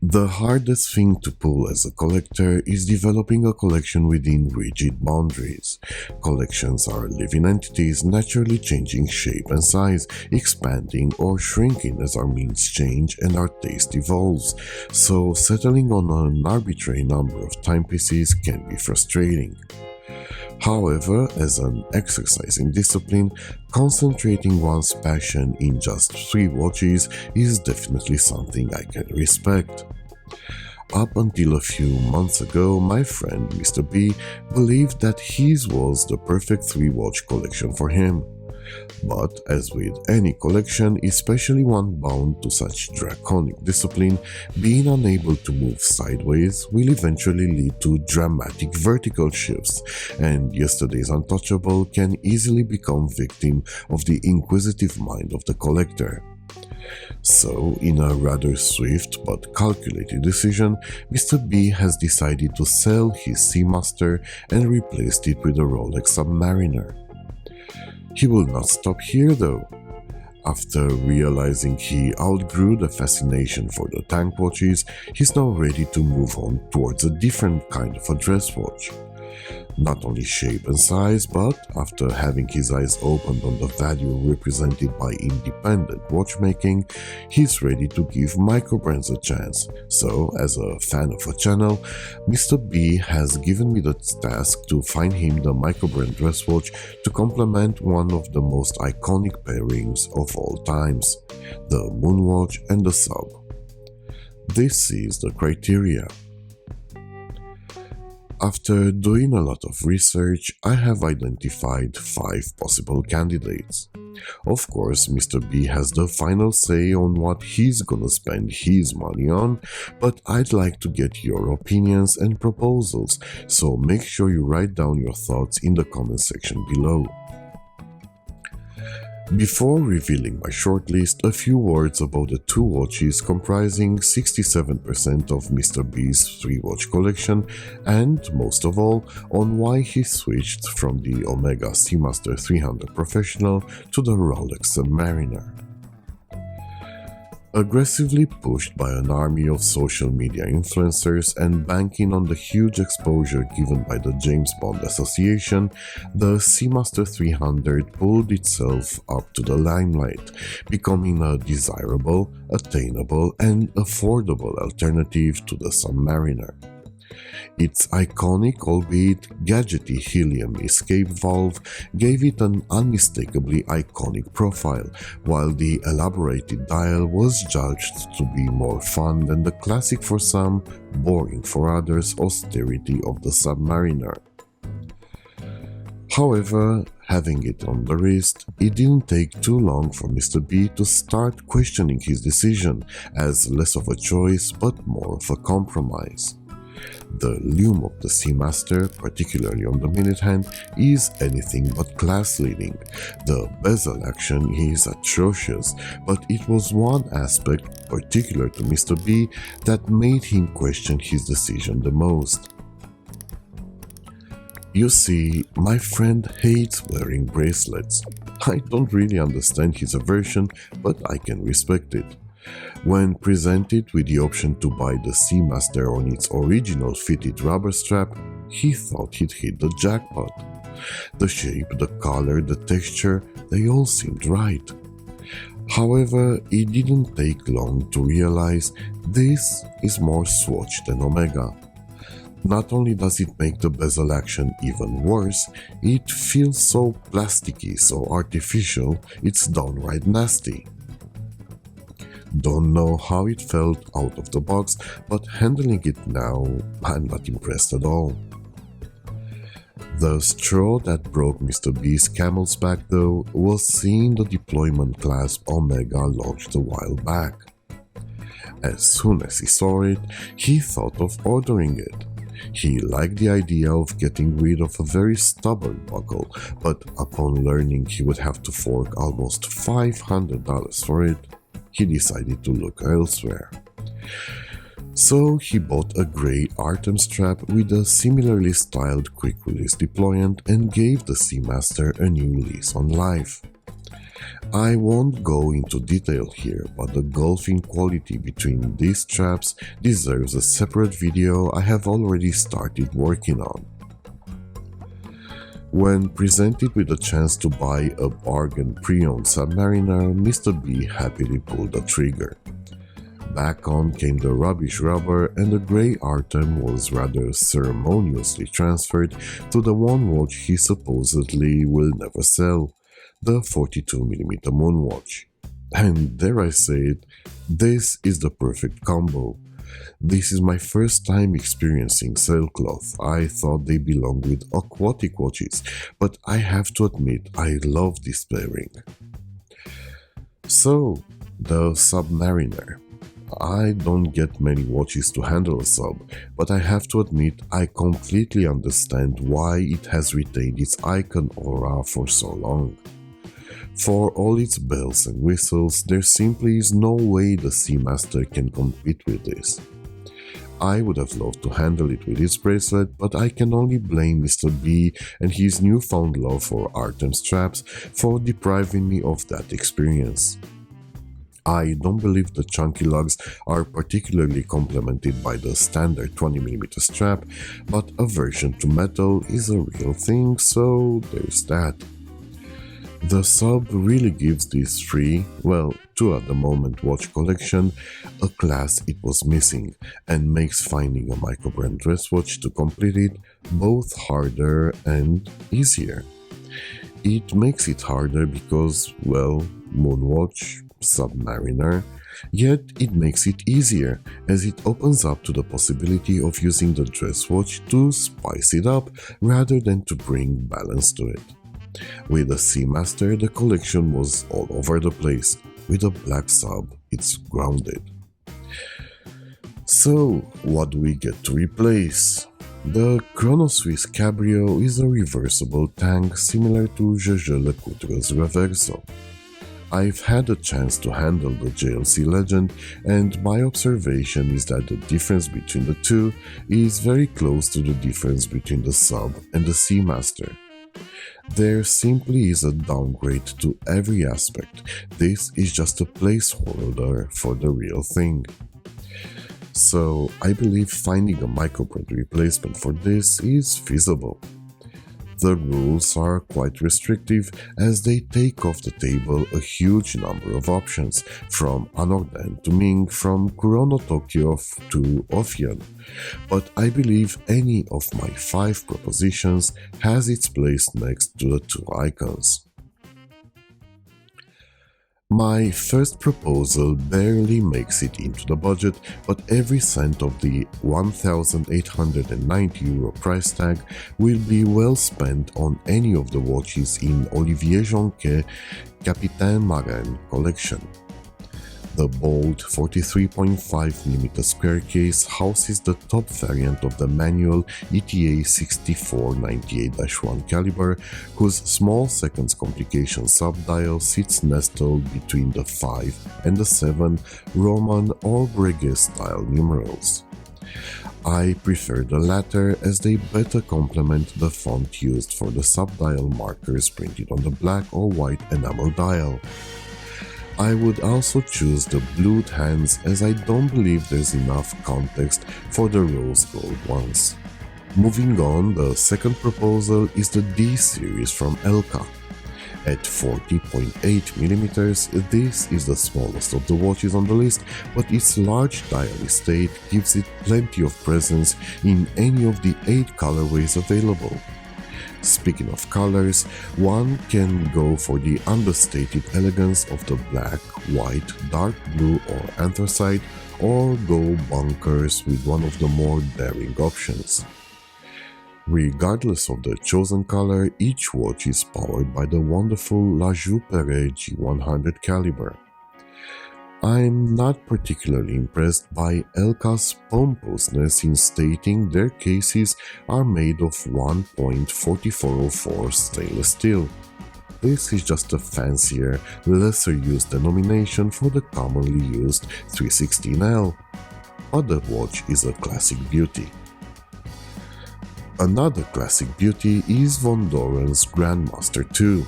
The hardest thing to pull as a collector is developing a collection within rigid boundaries. Collections are living entities naturally changing shape and size, expanding or shrinking as our means change and our taste evolves, so settling on an arbitrary number of timepieces can be frustrating. However, as an exercise in discipline, concentrating one's passion in just 3 watches is definitely something I can respect. Up until a few months ago, my friend Mr. B believed that his was the perfect 3 watch collection for him. But as with any collection, especially one bound to such draconic discipline, being unable to move sideways will eventually lead to dramatic vertical shifts, and yesterday's untouchable can easily become victim of the inquisitive mind of the collector. So, in a rather swift but calculated decision, Mr. B has decided to sell his Seamaster and replaced it with a Rolex Submariner. He will not stop here though. After realizing he outgrew the fascination for the tank watches, he's now ready to move on towards a different kind of a dress watch. Not only shape and size, but after having his eyes opened on the value represented by independent watchmaking, he's ready to give microbrands a chance. So, as a fan of a channel, Mr. B has given me the task to find him the microbrand dress watch to complement one of the most iconic pairings of all times, the Moonwatch and the Sub. This is the criteria. After doing a lot of research, I have identified 5 possible candidates. Of course, Mr. B has the final say on what he's gonna spend his money on, but I'd like to get your opinions and proposals, so make sure you write down your thoughts in the comment section below. Before revealing my shortlist, a few words about the 2 watches comprising 67% of Mr. B's 3 watch collection, and most of all, on why he switched from the Omega Seamaster 300 Professional to the Rolex Submariner. Aggressively pushed by an army of social media influencers and banking on the huge exposure given by the James Bond Association, the Seamaster 300 pulled itself up to the limelight, becoming a desirable, attainable, and affordable alternative to the Submariner. Its iconic, albeit gadgety helium escape valve gave it an unmistakably iconic profile, while the elaborated dial was judged to be more fun than the classic for some, boring for others austerity of the Submariner. However, having it on the wrist, it didn't take too long for Mr. B to start questioning his decision as less of a choice but more of a compromise. The lume of the Seamaster, particularly on the minute hand, is anything but class-leading. The bezel action is atrocious, but it was one aspect, particular to Mr. B, that made him question his decision the most. You see, my friend hates wearing bracelets. I don't really understand his aversion, but I can respect it. When presented with the option to buy the Seamaster on its original fitted rubber strap, he thought he'd hit the jackpot. The shape, the color, the texture, they all seemed right. However, it didn't take long to realize this is more Swatch than Omega. Not only does it make the bezel action even worse, it feels so plasticky, so artificial, it's downright nasty. Don't know how it felt out of the box, but handling it now, I'm not impressed at all. The straw that broke Mr. B's camel's back though was seeing the deployment class Omega launched a while back. As soon as he saw it, he thought of ordering it. He liked the idea of getting rid of a very stubborn buckle, but upon learning he would have to fork almost $500 for it, he decided to look elsewhere. So he bought a grey Artem strap with a similarly styled quick-release deployant and gave the Seamaster a new lease on life. I won't go into detail here, but the golfing quality between these straps deserves a separate video I have already started working on. When presented with a chance to buy a bargain pre-owned Submariner, Mr. B happily pulled the trigger. Back on came the rubbish rubber, and the grey Artem was rather ceremoniously transferred to the one watch he supposedly will never sell, the 42mm Moonwatch. And dare I say it, this is the perfect combo. This is my first time experiencing sailcloth. I thought they belonged with aquatic watches, but I have to admit I love this pairing. So, the Submariner. I don't get many watches to handle a sub, but I have to admit I completely understand why it has retained its icon aura for so long. For all its bells and whistles, there simply is no way the Speedmaster can compete with this. I would have loved to handle it with its bracelet, but I can only blame Mr. B and his newfound love for Artem straps for depriving me of that experience. I don't believe the chunky lugs are particularly complemented by the standard 20mm strap, but aversion to metal is a real thing, so there's that. The sub really gives this two at the moment watch collection a class it was missing, and makes finding a microbrand dress watch to complete it both harder and easier. It makes it harder because, Moonwatch, Submariner, yet it makes it easier as it opens up to the possibility of using the dress watch to spice it up rather than to bring balance to it. With the Speedmaster, the collection was all over the place. With a black sub, it's grounded. So, what do we get to replace? The Chrono Swiss Cabrio is a reversible tank similar to Jaeger LeCoultre's Reverso. I've had a chance to handle the JLC Legend, and my observation is that the difference between the two is very close to the difference between the Sub and the Speedmaster. There simply is a downgrade to every aspect. This is just a placeholder for the real thing. So I believe finding a microbrand replacement for this is feasible. The rules are quite restrictive as they take off the table a huge number of options, from Anordan to Ming, from Kurono Tokyo to Ophion, but I believe any of my 5 propositions has its place next to the 2 icons. My first proposal barely makes it into the budget, but every cent of the €1,890 price tag will be well spent on any of the watches in Olivier Jonquet Capitaine Marin collection. The bold 43.5mm square case houses the top variant of the manual ETA 6498-1 caliber, whose small seconds complication subdial sits nestled between the 5 and the 7 Roman or Breguet style numerals. I prefer the latter as they better complement the font used for the subdial markers printed on the black or white enamel dial. I would also choose the blued hands as I don't believe there's enough context for the rose gold ones. Moving on, the second proposal is the D series from Elka. At 40.8mm, this is the smallest of the watches on the list, but its large dial estate gives it plenty of presence in any of the 8 colorways available. Speaking of colors, one can go for the understated elegance of the black, white, dark blue or anthracite, or go bonkers with one of the more daring options. Regardless of the chosen color, each watch is powered by the wonderful La Joux-Perret G100 caliber. I'm not particularly impressed by Elka's pompousness in stating their cases are made of 1.4404 stainless steel. This is just a fancier, lesser used denomination for the commonly used 316L, but the watch is a classic beauty. Another classic beauty is Von Doren's Grandmaster 2.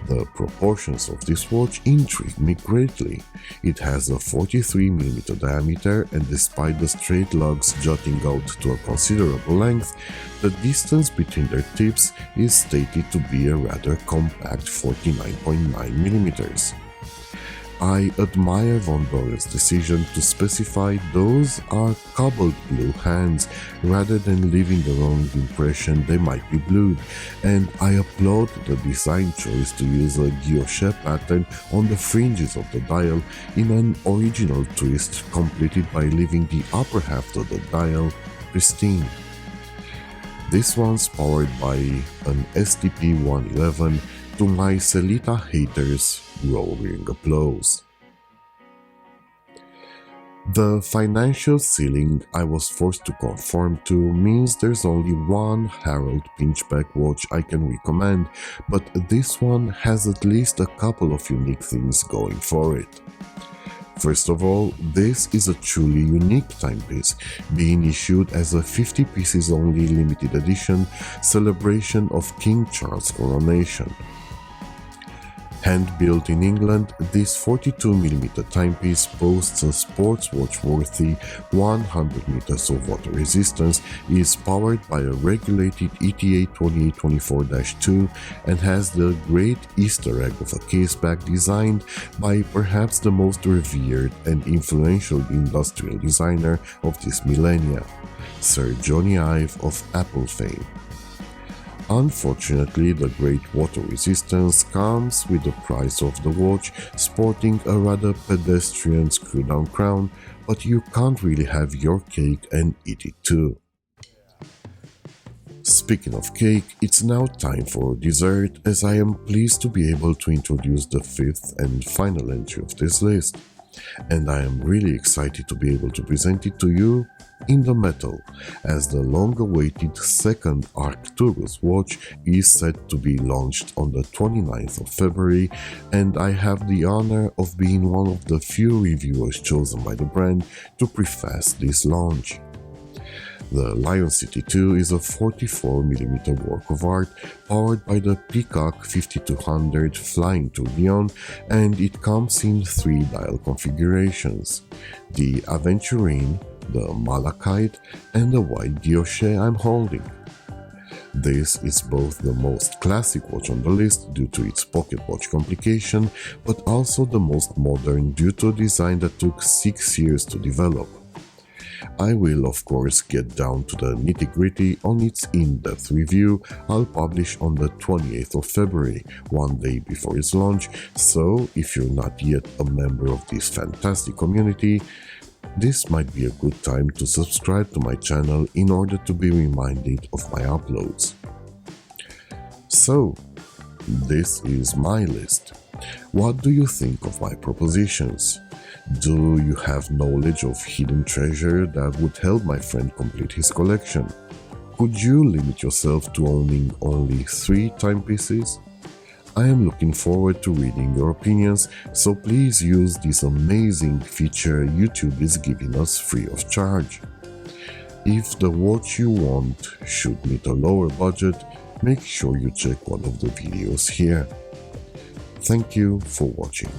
The proportions of this watch intrigue me greatly. It has a 43mm diameter, and despite the straight lugs jutting out to a considerable length, the distance between their tips is stated to be a rather compact 49.9mm. I admire Von Doyle's decision to specify those are cobalt blue hands rather than leaving the wrong impression they might be blued, and I applaud the design choice to use a guilloche pattern on the fringes of the dial in an original twist completed by leaving the upper half of the dial pristine. This one's powered by an STP-111 to my Celita haters' roaring applause. The financial ceiling I was forced to conform to means there's only one Harold Pinchback watch I can recommend, but this one has at least a couple of unique things going for it. First of all, this is a truly unique timepiece, being issued as a 50 pieces only limited edition celebration of King Charles' coronation. Hand-built in England, this 42mm timepiece boasts a sports watch-worthy 100 meters of water resistance, is powered by a regulated ETA 2824-2, and has the great Easter egg of a caseback designed by perhaps the most revered and influential industrial designer of this millennia, Sir Johnny Ive of Apple fame. Unfortunately, the great water resistance comes with the price of the watch sporting a rather pedestrian screw-down crown, but you can't really have your cake and eat it too. Speaking of cake, it's now time for dessert, as I am pleased to be able to introduce the fifth and final entry of this list, and I am really excited to be able to present it to you in the metal, as the long-awaited second Arcturus watch is set to be launched on the 29th of February, and I have the honor of being one of the few reviewers chosen by the brand to preface this launch. The Lion City 2 is a 44mm work of art powered by the Peacock 5200 Flying Tourbillon, and it comes in 3 dial configurations: the Aventurine, the Malachite, and the white guilloche I'm holding. This is both the most classic watch on the list due to its pocket watch complication, but also the most modern due to a design that took 6 years to develop. I will of course get down to the nitty-gritty on its in-depth review I'll publish on the 28th of February, one day before its launch, so if you're not yet a member of this fantastic community, this might be a good time to subscribe to my channel in order to be reminded of my uploads. So, this is my list. What do you think of my propositions? Do you have knowledge of hidden treasure that would help my friend complete his collection? Could you limit yourself to owning only 3 timepieces? I am looking forward to reading your opinions, so please use this amazing feature YouTube is giving us free of charge. If the watch you want should meet a lower budget, make sure you check one of the videos here. Thank you for watching.